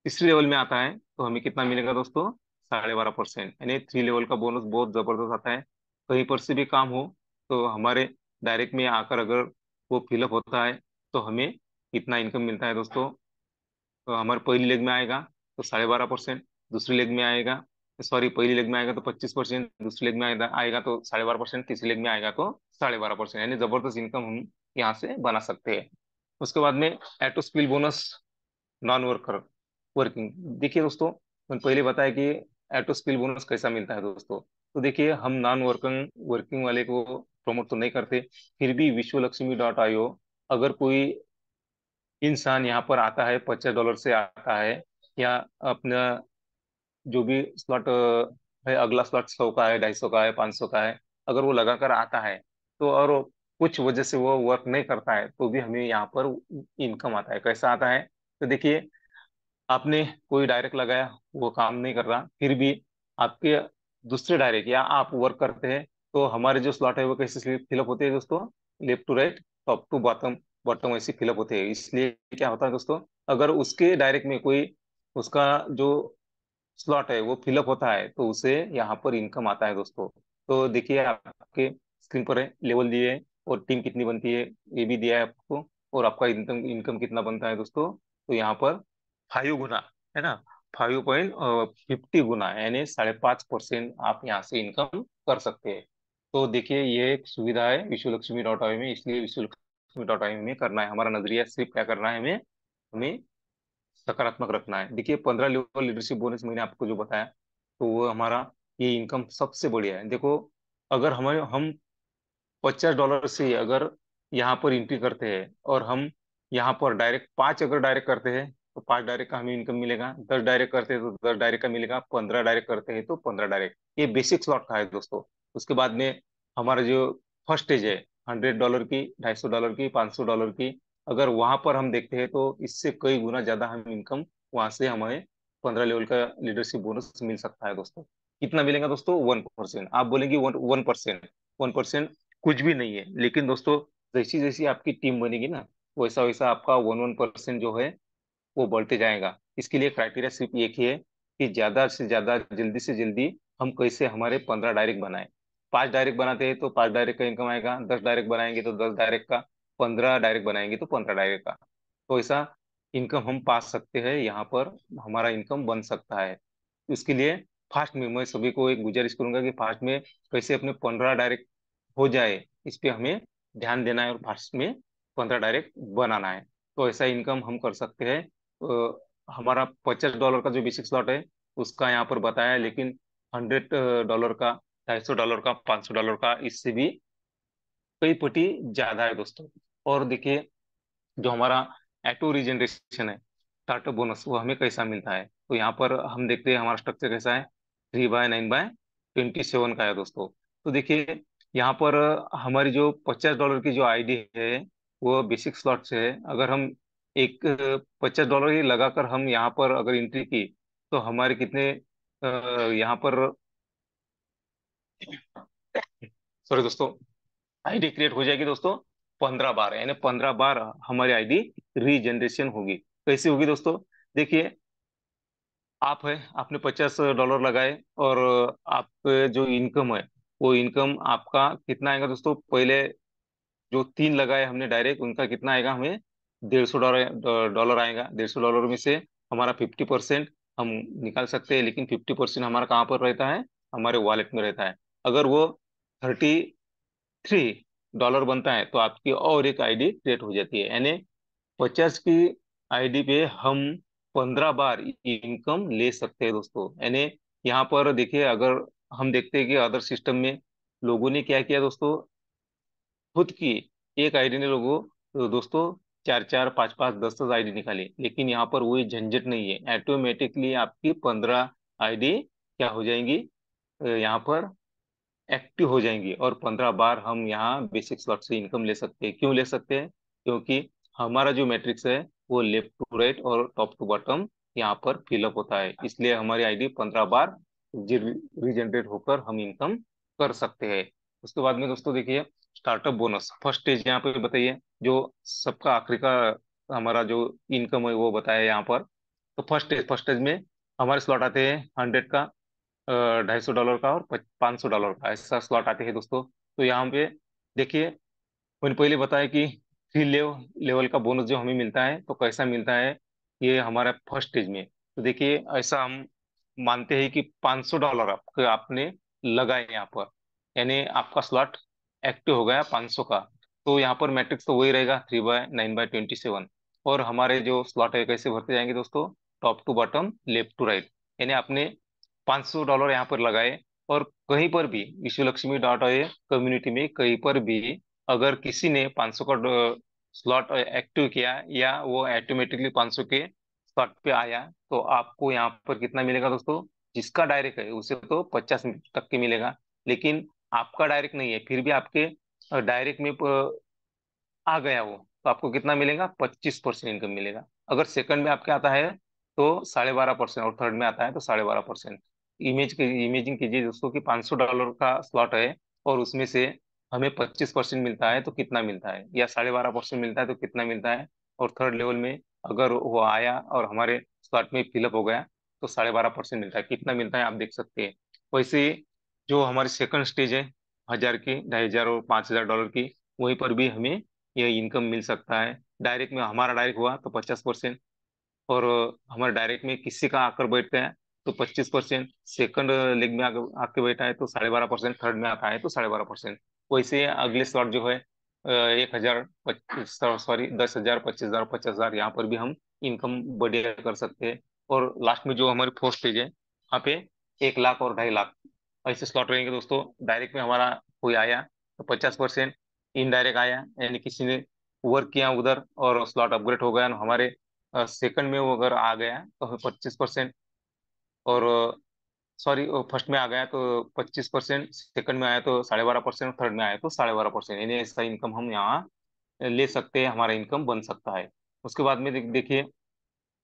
[SPEAKER 1] तीसरी लेवल में आता है तो हमें कितना मिलेगा दोस्तों, 12.5%। यानी 3 लेवल का बोनस बहुत जबरदस्त आता है। कहीं पर से भी काम हो तो हमारे डायरेक्ट में आकर अगर वो फिलअप होता है, तो हमें कितना इनकम मिलता है दोस्तों। तो हमारे पहली लेग में आएगा तो 12.5%, दूसरी लेग में आएगा, सॉरी, पहली लेग में आएगा तो 25%, दूसरी लेग में आएगा आएगा तो 12.5%, तीसरी लेग में आएगा तो 12.5%। यानी जबरदस्त इनकम हम यहाँ से बना सकते हैं। उसके बाद में एटो skill bonus, non worker working. देखिए दोस्तों, मैंने पहले बताया कि एटो स्किल बोनस कैसा मिलता है दोस्तों। तो देखिए, हम नॉन वर्किंग वर्किंग वाले को प्रमोट तो नहीं करते, फिर भी विश्वलक्ष्मी.io, अगर कोई इंसान यहाँ पर आता है, $50 से आता है, या अपना जो भी स्लॉट है, अगला स्लॉट 100 का है, 250 का है, 500 का है, अगर वो लगाकर आता है, तो और कुछ वजह से वो वर्क नहीं करता है, तो भी हमें यहाँ पर इनकम आता है। कैसा आता है, तो देखिए, आपने कोई डायरेक्ट लगाया, वो काम नहीं कर रहा, फिर भी आपके दूसरे डायरेक्ट या आप वर्क करते हैं, तो हमारे जो स्लॉट है वो कैसे फिलअप होते हैं दोस्तों, left to right, top to bottom, bottom ऐसे फिलअप होते हैं। इसलिए क्या होता है दोस्तों, अगर उसके डायरेक्ट में कोई उसका जो स्लॉट है वो फिलअप होता है, तो उसे यहाँ पर इनकम आता है दोस्तों। तो देखिए, आपके स्क्रीन पर है लेवल दिए है, और टीम कितनी बनती है ये भी दिया है आपको, और आपका इनकम इनकम कितना बनता है दोस्तों। तो यहाँ पर 5 गुना है ना, 5.50 गुना, यानी 5.5% आप यहाँ से इनकम कर सकते हैं। तो देखिए, ये एक सुविधा है विश्वलक्ष्मी.io में, इसलिए विश्वलक्ष्मी.io में करना है। हमारा नजरिया सिर्फ क्या करना है, हमें हमें सकारात्मक रखना है। देखिए, 15 लेवल लीडरशिप बोनस मैंने आपको जो बताया, तो वो हमारा ये इनकम सबसे बढ़िया है। देखो, अगर हम $50 से अगर यहाँ पर एंट्री करते हैं, और हम यहाँ पर डायरेक्ट 5 अगर डायरेक्ट करते हैं, तो 5 डायरेक्ट का हमें इनकम मिलेगा। 10 डायरेक्ट करते हैं तो 10 डायरेक्ट का मिलेगा। 15 डायरेक्ट करते हैं तो 15 डायरेक्ट। ये बेसिक स्लॉट का है दोस्तों। उसके बाद में हमारा जो फर्स्ट स्टेज है, $100 की, $250 की, $500 की, अगर वहां पर हम देखते हैं, तो इससे कई गुना ज्यादा हम इनकम वहां से हमें 15 लेवल का लीडरशिप बोनस मिल सकता है दोस्तों। कितना मिलेगा दोस्तों, 1%। आप बोलेंगे 1%, 1% कुछ भी नहीं है, लेकिन दोस्तों, जैसी जैसी आपकी टीम बनेगी ना, वैसा वैसा आपका 1% जो है वो बढ़ते जाएगा। इसके लिए क्राइटेरिया सिर्फ एक ही है कि ज्यादा से ज्यादा, जल्दी से जल्दी हम कैसे हमारे 15 डायरेक्ट बनाए। 5 डायरेक्ट बनाते हैं तो 5 डायरेक्ट का इनकम आएगा, 10 डायरेक्ट बनाएंगे तो 10 डायरेक्ट का, 15 डायरेक्ट बनाएंगे तो 15 डायरेक्ट का। तो ऐसा इनकम हम पा सकते हैं, यहाँ पर हमारा इनकम बन सकता है। इसके लिए फास्ट में मैं सभी को एक गुजारिश करूंगा कि फास्ट में कैसे अपने 15 डायरेक्ट हो जाए, इस पे हमें ध्यान देना है, और फास्ट में 15 डायरेक्ट बनाना है। तो ऐसा इनकम हम कर सकते हैं। हमारा $50 का जो बेसिक स्लॉट है उसका यहाँ पर बताया है, लेकिन $100 का, $250 का, $500 का, इससे भी कई पटी ज्यादा है दोस्तों। और देखिए, जो हमारा ऑटो रीजनरेशन है, स्टार्टअप बोनस, वो हमें कैसा मिलता है, तो यहाँ पर हम देखते हैं हमारा स्ट्रक्चर कैसा है। 3/9/27 का है दोस्तों। तो देखिए, यहाँ पर हमारी जो $50 की जो आईडी है, वो बेसिक स्लॉट से है। अगर हम एक $50 ही लगाकर हम यहाँ पर अगर एंट्री की, तो हमारे कितने यहाँ पर, सॉरी दोस्तों, आईडी क्रिएट हो जाएगी दोस्तों 15 बार, यानी 15 बार हमारी आईडी रीजनरेशन होगी। कैसे होगी दोस्तों, देखिए, आप है, आपने $50 लगाए, और आप जो इनकम है, वो इनकम आपका कितना आएगा दोस्तों। पहले जो 3 लगाए हमने डायरेक्ट, उनका कितना आएगा हमें, $150 डॉलर आएगा। $150 में से हमारा 50% हम निकाल सकते हैं, लेकिन 50% हमारा कहाँ पर रहता है, हमारे वॉलेट में रहता है। अगर वो $33 बनता है, तो आपकी और एक आईडी क्रिएट हो जाती है। यानी 50 की आईडी पे हम 15 बार इनकम ले सकते हैं दोस्तों। यानी यहाँ पर देखिए, अगर हम देखते हैं कि अदर सिस्टम में लोगों ने क्या किया दोस्तों, खुद की एक आईडी ने लोगों, तो दोस्तों, चार चार पाँच पाँच 10 10 आईडी निकाले, लेकिन यहाँ पर वही झंझट नहीं है, ऑटोमेटिकली आपकी 15 आईडी क्या हो जाएंगी, यहाँ पर एक्टिव हो जाएंगी, और 15 बार हम यहाँ बेसिक स्लॉट से इनकम ले सकते हैं। क्यों ले सकते हैं? क्योंकि हमारा जो मैट्रिक्स है वो लेफ्ट टू राइट और टॉप टू बॉटम यहाँ पर फिलअप होता है, इसलिए हमारी आईडी 15 बार रीजनरेट होकर हम इनकम कर सकते हैं। उसके बाद में दोस्तों देखिए, स्टार्टअप बोनस फर्स्ट स्टेज यहाँ पे बताइए, जो सबका आखिरी का हमारा जो इनकम है वो बताया यहाँ पर। तो फर्स्ट स्टेज में हमारे स्लॉट आते हैं 100 का, $250 का और $500 का, ऐसा स्लॉट आते हैं दोस्तों। तो यहाँ पे देखिए, मैंने पहले बताया कि थ्री लेवल का बोनस जो हमें मिलता है तो कैसा मिलता है, ये हमारा फर्स्ट स्टेज में। तो देखिए, ऐसा हम मानते हैं कि $500 आपने लगाए यहाँ पर, यानी आपका स्लॉट एक्टिव हो गया 500 का। तो यहाँ पर मैट्रिक्स तो वही रहेगा, 3/9/27। और हमारे जो स्लॉट है कैसे भरते जाएंगे दोस्तों, top to bottom left to right, यानी आपने $500 यहाँ पर लगाए, और कहीं पर भी विश्वलक्ष्मी कम्युनिटी में कहीं पर भी अगर किसी ने 500 का स्लॉट एक्टिव किया, या वो ऑटोमेटिकली 500 के स्लॉट पे आया, तो आपको यहाँ पर कितना मिलेगा दोस्तों? जिसका डायरेक्ट है उसे तो 50% मिलेगा, लेकिन आपका डायरेक्ट नहीं है, फिर भी आपके डायरेक्ट में आ गया वो, तो आपको कितना मिलेगा? 25% इनकम मिलेगा। अगर सेकंड में आपके आता है तो 12.5%, और थर्ड में आता है तो 12.5%। इमेजिन कीजिए दोस्तों कि $500 का स्लॉट है, और उसमें से हमें 25% मिलता है तो कितना मिलता है, या 12.5% मिलता है तो कितना मिलता है। और थर्ड लेवल में अगर वो आया और हमारे स्लॉट में फिलअप हो गया तो 12.5% मिलता है, कितना मिलता है आप देख सकते हैं। वैसे ही जो हमारी सेकंड स्टेज है, 1000 की, 2500 और $5000 की, वहीं पर भी हमें ये इनकम मिल सकता है। डायरेक्ट में हमारा डायरेक्ट हुआ तो 50%, और हमारे डायरेक्ट में किसी का आकर बैठ गया तो 25%, सेकंड लेग में आकर आके बैठा है तो 12.5%, थर्ड में आता है तो 12.5%। वैसे अगले स्लॉट जो है 1000, सॉरी 10,000, 25,000, 50,000, यहाँ पर भी हम इनकम बढ़िया कर सकते हैं। और लास्ट में जो हमारी फोर्थ स्टेज है, यहाँ पे 1 लाख और 2.5 लाख ऐसे स्लॉट रहेंगे दोस्तों। डायरेक्ट में हमारा कोई आया तो 50%, इनडायरेक्ट आया यानी किसी ने वर्क किया उधर और स्लॉट अपग्रेड हो गया, हमारे सेकंड में वो अगर आ गया तो हमें 25%, और सॉरी फर्स्ट में आ गया तो 25%, सेकंड में आया तो 12.5%, थर्ड में आया तो 12.5%, यानी ऐसा इनकम हम यहाँ ले सकते हैं, हमारा इनकम बन सकता है। उसके बाद में देखिए,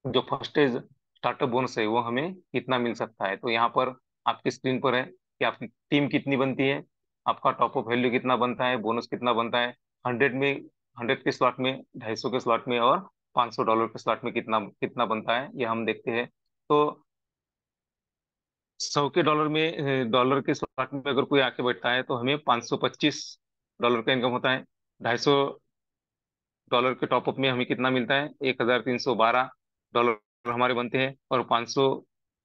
[SPEAKER 1] जो फर्स्ट एज स्टार्टअप बोनस है वो हमें कितना मिल सकता है। तो यहाँ पर आपकी स्क्रीन पर है कि आपकी टीम कितनी बनती है, आपका टॉप अप वैल्यू कितना बनता है, बोनस कितना बनता है। 100 के स्लॉट में, 250 के स्लॉट में, और $500 के स्लॉट में कितना कितना बनता है, ये हम देखते हैं। तो 100 के डॉलर में, डॉलर के स्लॉट में अगर कोई आके बैठता है तो हमें $525 का इनकम होता है। $250 के टॉपअप में हमें कितना मिलता है? $1,312 हमारे बनते हैं, और 500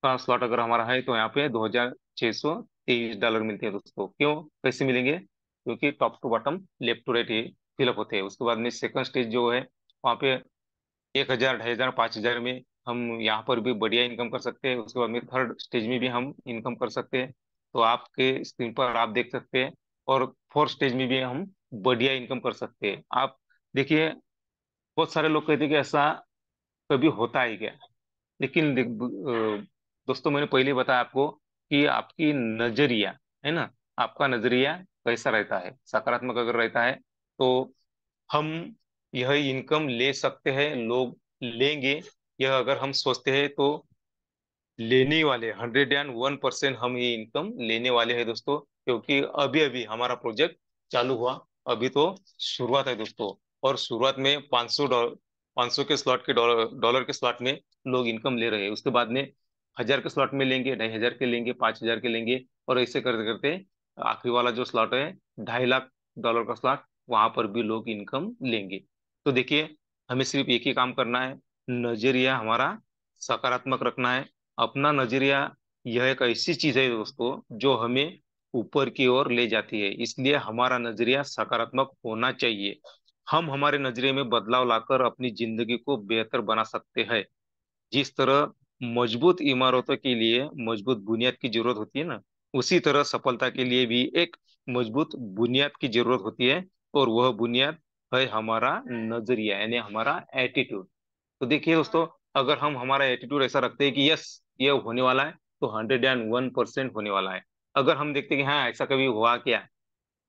[SPEAKER 1] का स्लॉट अगर हमारा है तो यहाँ पे $2,623 मिलते हैं दोस्तों। क्यों, कैसे मिलेंगे? क्योंकि top to bottom left to right ही फिलअप होते हैं। उसके बाद में सेकंड स्टेज जो है, वहाँ पे 1,000, 2,500, 5,000 में हम यहाँ पर भी बढ़िया इनकम कर सकते हैं। उसके बाद में थर्ड स्टेज में भी हम इनकम कर सकते हैं, तो आपके स्क्रीन पर आप देख सकते हैं। और फोर्थ स्टेज में भी हम बढ़िया इनकम कर सकते हैं। आप देखिए, बहुत सारे लोग कहते हैं कि ऐसा कभी होता है क्या, लेकिन दोस्तों मैंने पहले बताया आपको कि आपकी नजरिया है ना, आपका नजरिया कैसा रहता है, सकारात्मक अगर रहता है तो हम यह इनकम ले सकते हैं, लोग लेंगे। यह अगर हम सोचते हैं तो लेने वाले 101% हम ये इनकम लेने वाले हैं दोस्तों, क्योंकि अभी अभी हमारा प्रोजेक्ट चालू हुआ, अभी तो शुरुआत है दोस्तों। और शुरुआत में $500, 500 के स्लॉट के डॉलर के स्लॉट में लोग इनकम ले रहे हैं। उसके बाद में 1000 के स्लॉट में लेंगे, 2,500 के लेंगे, 5,000 के लेंगे, और ऐसे करते करते आखिरी वाला जो स्लॉट है, $2.5 लाख का स्लॉट, वहां पर भी लोग इनकम लेंगे। तो देखिए, हमें सिर्फ एक ही काम करना है, नजरिया हमारा सकारात्मक रखना है। अपना नजरिया यह एक ऐसी चीज है दोस्तों जो हमें ऊपर की ओर ले जाती है, इसलिए हमारा नजरिया सकारात्मक होना चाहिए। हम हमारे नजरिए में बदलाव लाकर अपनी जिंदगी को बेहतर बना सकते हैं। जिस तरह मजबूत इमारतों के लिए मजबूत बुनियाद की जरूरत होती है ना, उसी तरह सफलता के लिए भी एक मजबूत बुनियाद की जरूरत होती है, और वह बुनियाद है हमारा नजरिया, यानी हमारा एटीट्यूड। तो देखिए दोस्तों, अगर हम हमारा एटीट्यूड ऐसा रखते हैं कि यस, ये होने वाला है, तो 101% होने वाला है। अगर हम देखते हैं कि हाँ ऐसा कभी हुआ क्या,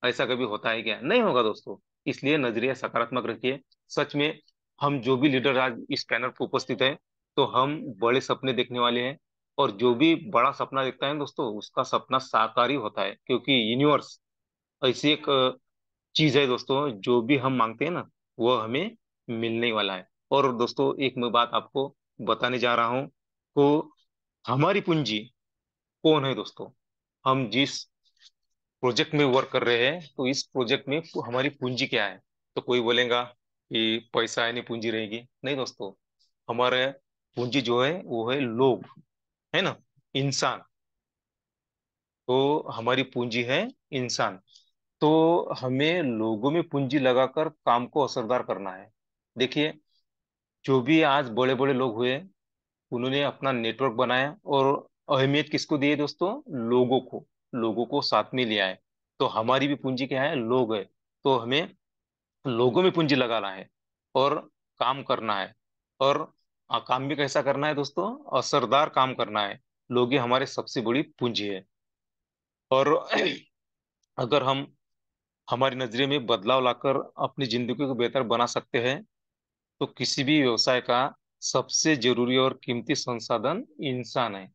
[SPEAKER 1] ऐसा कभी होता है क्या, नहीं होगा दोस्तों। इसलिए नजरिया सकारात्मक रखिए। सच में, हम जो भी लीडर आज इस पैनल पर उपस्थित है, तो हम बड़े सपने देखने वाले हैं। और जो भी बड़ा सपना देखता है दोस्तों, उसका सपना साकार ही होता है, क्योंकि यूनिवर्स ऐसी एक चीज है दोस्तों, जो भी हम मांगते हैं ना, वो हमें मिलने ही वाला है। और दोस्तों, एक मैं बात आपको बताने जा रहा हूँ, तो हमारी पूंजी कौन है दोस्तों। हम जिस प्रोजेक्ट में वर्क कर रहे हैं, तो इस प्रोजेक्ट में हमारी पूंजी क्या है। तो कोई बोलेगा कि पैसा है नहीं पूंजी रहेगी, नहीं दोस्तों। हमारे पूंजी जो है वो है लोग, है ना, इंसान। तो हमारी पूंजी है इंसान। तो हमें लोगों में पूंजी लगाकर काम को असरदार करना है। देखिए, जो भी आज बड़े बड़े लोग हुए, उन्होंने अपना नेटवर्क बनाया, और अहमियत किसको दी है दोस्तों, लोगों को। लोगों को साथ में लिया है। तो हमारी भी पूंजी क्या है, लोग है। तो हमें लोगों में पूंजी लगाना है, और काम करना है। और काम भी कैसा करना है दोस्तों, असरदार काम करना है। लोग ही हमारे सबसे बड़ी पूंजी है। और अगर हम हमारे नजरिए में बदलाव लाकर अपनी जिंदगी को बेहतर बना सकते हैं, तो किसी भी व्यवसाय का सबसे जरूरी और कीमती संसाधन इंसान है।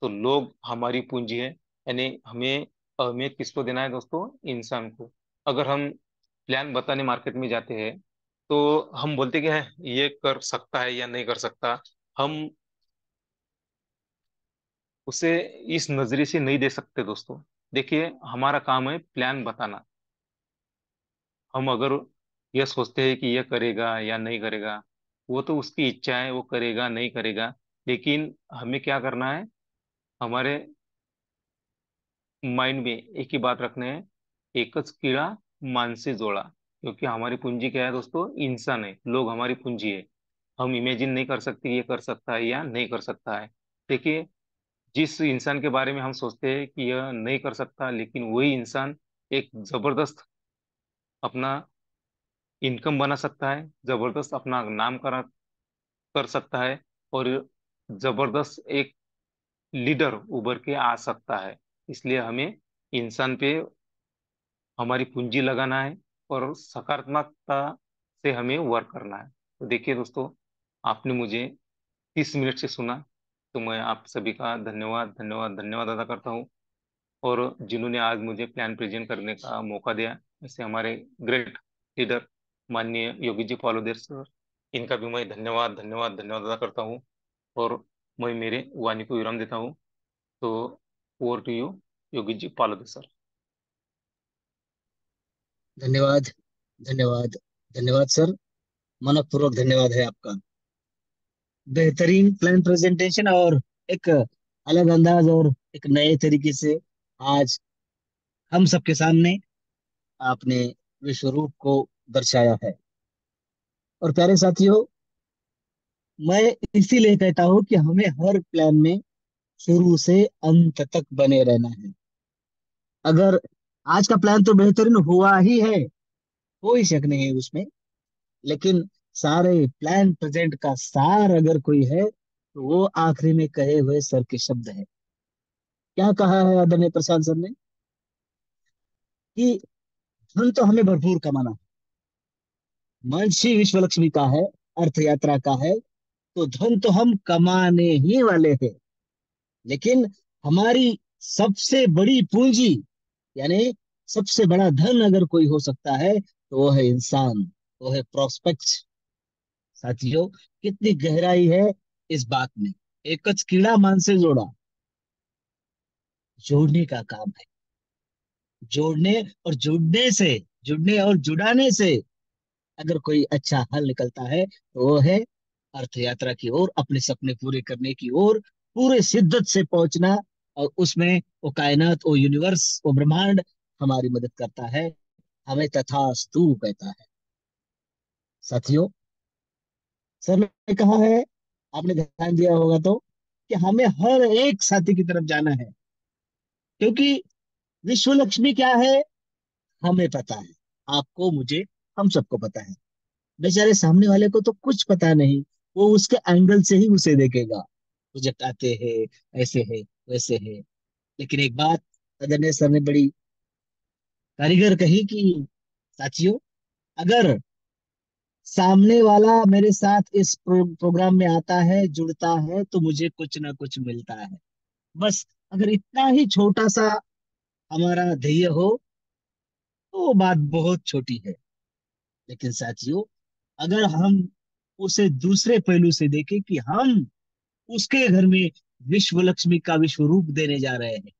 [SPEAKER 1] तो लोग हमारी पूंजी है, यानी हमें अहमियत किसको देना है दोस्तों, इंसान को। अगर हम प्लान बताने मार्केट में जाते हैं, तो हम बोलते कि है ये कर सकता है या नहीं कर सकता। हम उसे इस नजरिए से नहीं दे सकते दोस्तों। देखिए, हमारा काम है प्लान बताना। हम अगर यह सोचते हैं कि यह करेगा या नहीं करेगा, वो तो उसकी इच्छा है, वो करेगा नहीं करेगा। लेकिन हमें क्या करना है, हमारे माइंड में एक ही बात रखना है, एकच कीड़ा मानसे जोड़ा। क्योंकि हमारी पूंजी क्या है दोस्तों, इंसान है, लोग हमारी पूंजी है। हम इमेजिन नहीं कर सकते ये कर सकता है या नहीं कर सकता है। देखिए, जिस इंसान के बारे में हम सोचते हैं कि यह नहीं कर सकता, लेकिन वही इंसान एक जबरदस्त अपना इनकम बना सकता है, जबरदस्त अपना नाम कर सकता है, और जबरदस्त एक लीडर उभर के आ सकता है। इसलिए हमें इंसान पे हमारी पूंजी लगाना है, और सकारात्मकता से हमें वर्क करना है। तो देखिए दोस्तों, आपने मुझे 30 मिनट से सुना, तो मैं आप सभी का धन्यवाद धन्यवाद धन्यवाद अदा करता हूँ। और जिन्होंने आज मुझे प्लान प्रेजेंट करने का मौका दिया, जैसे हमारे ग्रेट लीडर माननीय योगी जी पालोदेर सर, इनका भी मैं धन्यवाद धन्यवाद धन्यवाद अदा करता हूँ। और मैं मेरे वाणी को विराम देता हूँ। तो over to you, Yogi ji Palodere sir.
[SPEAKER 2] धन्यवाद, धन्यवाद, धन्यवाद सर। मनपूर्वक धन्यवाद है आपका। बेहतरीन प्लान प्रेजेंटेशन, और एक अलग अंदाज और एक नए तरीके से आज हम सबके सामने आपने विश्व रूप को दर्शाया है। और प्यारे साथियों, मैं इसीलिए कहता हूँ कि हमें हर प्लान में शुरू से अंत तक बने रहना है। अगर आज का प्लान तो बेहतरीन हुआ ही है, कोई शक नहीं है उसमें, लेकिन सारे प्लान प्रेजेंट का सार अगर कोई है, तो वो आखिरी में कहे हुए सर के शब्द है। क्या कहा है आदरणीय प्रशांत सर ने, कि धन तो हमें भरपूर कमाना है, महर्षि विश्व लक्ष्मी का है, अर्थ यात्रा का है, तो धन तो हम कमाने ही वाले हैं। लेकिन हमारी सबसे बड़ी पूंजी, यानी सबसे बड़ा धन अगर कोई हो सकता है, तो वो है इंसान, वो है प्रोस्पेक्ट। साथियों, कितनी गहराई है इस बात में। एकच कीड़ा मान से जोड़ा, जोड़ने का काम है। जोड़ने और जुड़ने से, जुड़ने और जुड़ाने से अगर कोई अच्छा हल निकलता है, तो वो है अर्थ यात्रा की ओर, अपने सपने पूरे करने की ओर पूरे शिद्दत से पहुंचना। और उसमें वो कायनात, वो यूनिवर्स, वो ब्रह्मांड हमारी मदद करता है, हमें तथास्तु कहता है। साथियों, सर ने कहा है, आपने ध्यान दिया होगा तो, कि हमें हर एक साथी की तरफ जाना है, क्योंकि विश्व लक्ष्मी क्या है हमें पता है, आपको मुझे हम सबको पता है। बेचारे सामने वाले को तो कुछ पता नहीं, वो उसके एंगल से ही उसे देखेगा, प्रोजेक्ट आते हैं, ऐसे है, वैसे है। लेकिन एक बात आदरणीय सर ने बड़ी कारीगर कही कि साथियों, अगर सामने वाला मेरे साथ इस प्रोग्राम में आता है, जुड़ता है, तो मुझे कुछ ना कुछ मिलता है। बस अगर इतना ही छोटा सा हमारा ध्येय हो, तो वो बात बहुत छोटी है। लेकिन साथियों, अगर हम उसे दूसरे पहलू से देखें कि हम उसके घर में विश्व लक्ष्मी का विश्व रूप देने जा रहे हैं,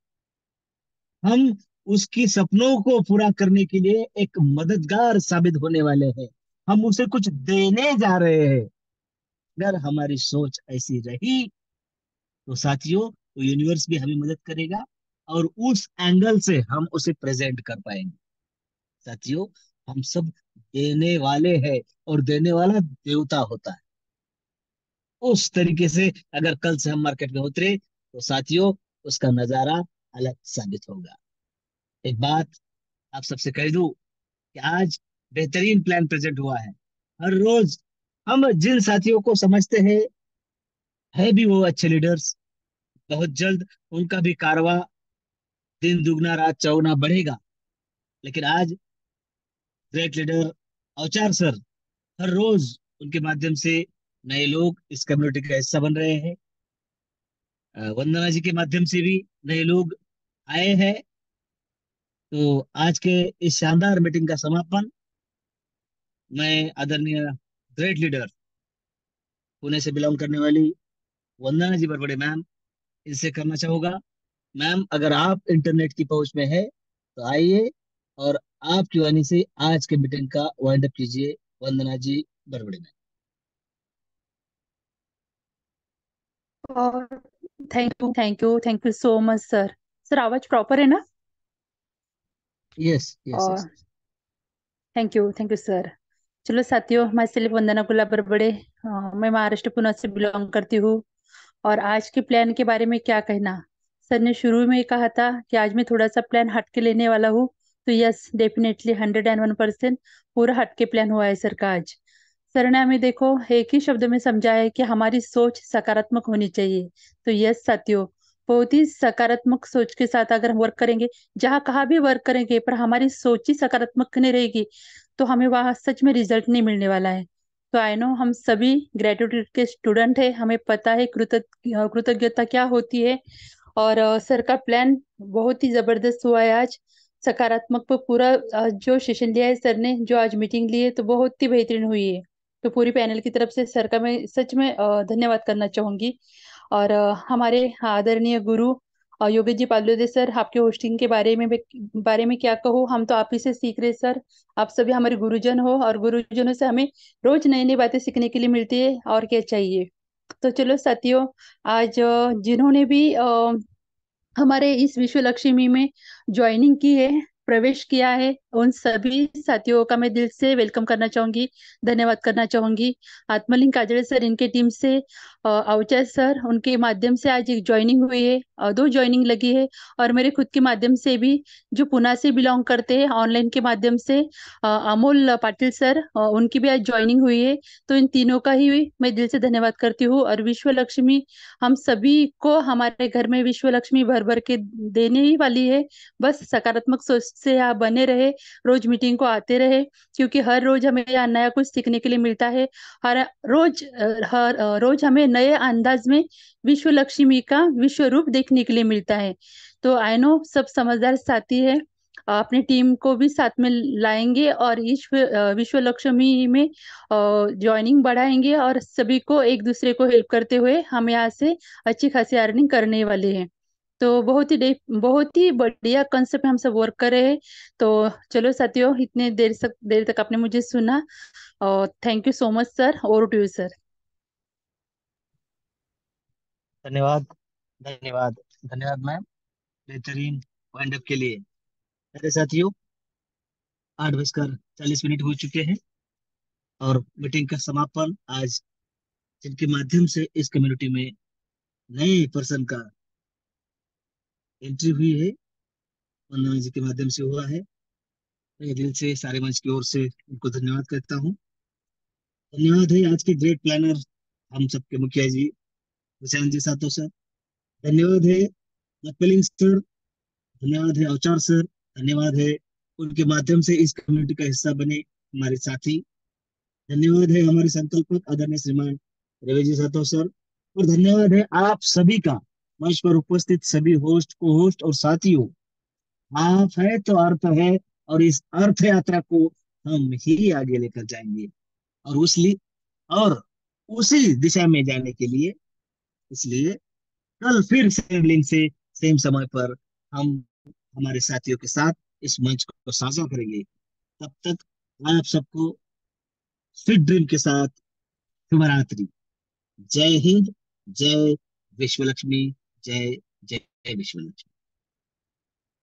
[SPEAKER 2] हम उसकी सपनों को पूरा करने के लिए एक मददगार साबित होने वाले हैं, हम उसे कुछ देने जा रहे हैं। अगर हमारी सोच ऐसी रही, तो साथियों, तो यूनिवर्स भी हमें मदद करेगा, और उस एंगल से हम उसे प्रेजेंट कर पाएंगे। साथियों, हम सब देने वाले हैं, और देने वाला देवता होता है। उस तरीके से अगर कल से हम मार्केट में उतरे, तो साथियों, उसका नजारा अलग साबित होगा। एक बात आप सबसे कह दूं कि आज बेहतरीन प्लान प्रेजेंट हुआ है। हर रोज हम जिन साथियों को समझते हैं, है भी वो अच्छे लीडर्स, बहुत जल्द उनका भी कारवा दिन दुगना रात चौगुना बढ़ेगा। लेकिन आज ग्रेट लीडर अवचार सर, हर रोज उनके माध्यम से नए लोग इस कम्युनिटी का हिस्सा बन रहे हैं। वंदना जी के माध्यम से भी नए लोग आए हैं। तो आज के इस शानदार मीटिंग का समापन मैं आदरणीय ग्रेट लीडर पुणे से बिलोंग करने वाली वंदना जी बरबड़े मैम, इनसे करना चाहूंगा। मैम, अगर आप इंटरनेट की पहुंच में है, तो आइए और आपकी वाणी से आज के मीटिंग का वाइंड अप कीजिए। वंदना जी बरबड़े मैम।
[SPEAKER 3] और thank you so much sir. Sir आवाज प्रॉपर है ना?
[SPEAKER 2] Yes, yes, yes.
[SPEAKER 3] और थैंक यू सर। चलो साथियों, मैं सिर्फ वंदना गुलाब बरबड़े, मैं महाराष्ट्र पुणे से बिलोंग करती हूँ। और आज के प्लान के बारे में क्या कहना। सर ने शुरू में ही कहा था कि आज मैं थोड़ा सा प्लान हट के लेने वाला हूँ। तो यस, डेफिनेटली 101% पूरा हट के प्लान हुआ है सर का आज। सर ने हमें देखो एक ही शब्द में समझा है कि हमारी सोच सकारात्मक होनी चाहिए। तो यस साथियों, बहुत ही सकारात्मक सोच के साथ अगर हम वर्क करेंगे, जहाँ कहाँ भी वर्क करेंगे, पर हमारी सोच ही सकारात्मक नहीं रहेगी, तो हमें वहाँ सच में रिजल्ट नहीं मिलने वाला है। तो आई नो हम सभी ग्रेटिट्यूड के स्टूडेंट है, हमें पता है कृतज्ञता क्या होती है। और सर का प्लान बहुत ही जबरदस्त हुआ है आज। सकारात्मक पर पूरा जो सेशन लिया है सर ने, जो आज मीटिंग ली है, तो बहुत ही बेहतरीन हुई है। तो पूरी पैनल की तरफ से सर का मैं सच में धन्यवाद करना चाहूंगी। और हमारे आदरणीय गुरु योगेश जी पाल्योदे सर, आपके होस्टिंग के बारे में क्या कहूँ, हम तो आप ही से सीख रहे सर। आप सभी हमारे गुरुजन हो, और गुरुजनों से हमें रोज नई नई बातें सीखने के लिए मिलती है, और क्या चाहिए। तो चलो साथियों, आज जिन्होंने भी हमारे इस विश्व लक्ष्मी में ज्वाइनिंग की है, प्रवेश किया है, उन सभी साथियों का मैं दिल से वेलकम करना चाहूंगी, धन्यवाद करना चाहूंगी। आत्मलिंग काजड़े सर, इनके टीम से अवचय सर, उनके माध्यम से आज एक ज्वाइनिंग हुई है, दो ज्वाइनिंग लगी है। और मेरे खुद के माध्यम से भी, जो पुणे से बिलोंग करते हैं, ऑनलाइन के माध्यम से अमोल पाटिल सर, उनकी भी आज ज्वाइनिंग हुई है। तो इन तीनों का ही मैं दिल से धन्यवाद करती हूँ। और विश्व लक्ष्मी हम सभी को हमारे घर में विश्व लक्ष्मी भर भर के देने ही वाली है। बस सकारात्मक सोच से आप बने रहे, रोज मीटिंग को आते रहे, क्योंकि हर रोज हमें यहाँ नया कुछ सीखने के लिए मिलता है। हर रोज हमें नए अंदाज में विश्व लक्ष्मी का विश्व रूप देखने के लिए मिलता है। तो आई नो सब समझदार साथी है, अपनी टीम को भी साथ में लाएंगे, और इस विश्व लक्ष्मी में ज्वाइनिंग बढ़ाएंगे, और सभी को एक दूसरे को हेल्प करते हुए हम यहाँ से अच्छी खासी अर्निंग करने वाले हैं। तो बहुत ही बढ़िया कंसेप्ट हम सब वर्क कर रहे हैं। तो चलो साथियों, इतने देर तक आपने मुझे सुना, और thank you so much sir. Over to you sir.
[SPEAKER 2] धन्यवाद, धन्यवाद, धन्यवाद मैम, बेहतरीन वाइंड अप के लिए। मेरे साथियों, 8:40 हो चुके हैं, और मीटिंग का समापन आज जिनके माध्यम से इस कम्युनिटी में नए पर्सन का एंट्री हुई है, वंदना जी के माध्यम से हुआ है। मैं दिल से सारे मंच की ओर से उनको धन्यवाद करता हूँ। धन्यवाद है आज के ग्रेट प्लानर, हम सबके मुखिया जी विशाल जी सातो सर। धन्यवाद है नकलिंग सर। धन्यवाद है औचार सर। धन्यवाद है उनके माध्यम से इस कम्युनिटी का हिस्सा बने हमारे साथी। धन्यवाद है हमारे संकल्पक आदरणीय श्रीमान रवि जी सातो सर। और धन्यवाद है आप सभी का, मंच पर उपस्थित सभी होस्ट, को होस्ट और साथियों। आप है तो अर्थ है, और इस अर्थ यात्रा को हम ही आगे लेकर जाएंगे, और और उसी दिशा में जाने के लिए, इसलिए कल फिर सेम लिंक से सेम समय पर हम हमारे साथियों के साथ इस मंच को साझा करेंगे। तब तक आप सबको स्वीट ड्रीम के साथ शुभ रात्रि। जय हिंद। जय विश्व लक्ष्मी। जय जय विश्व लक्ष्मी।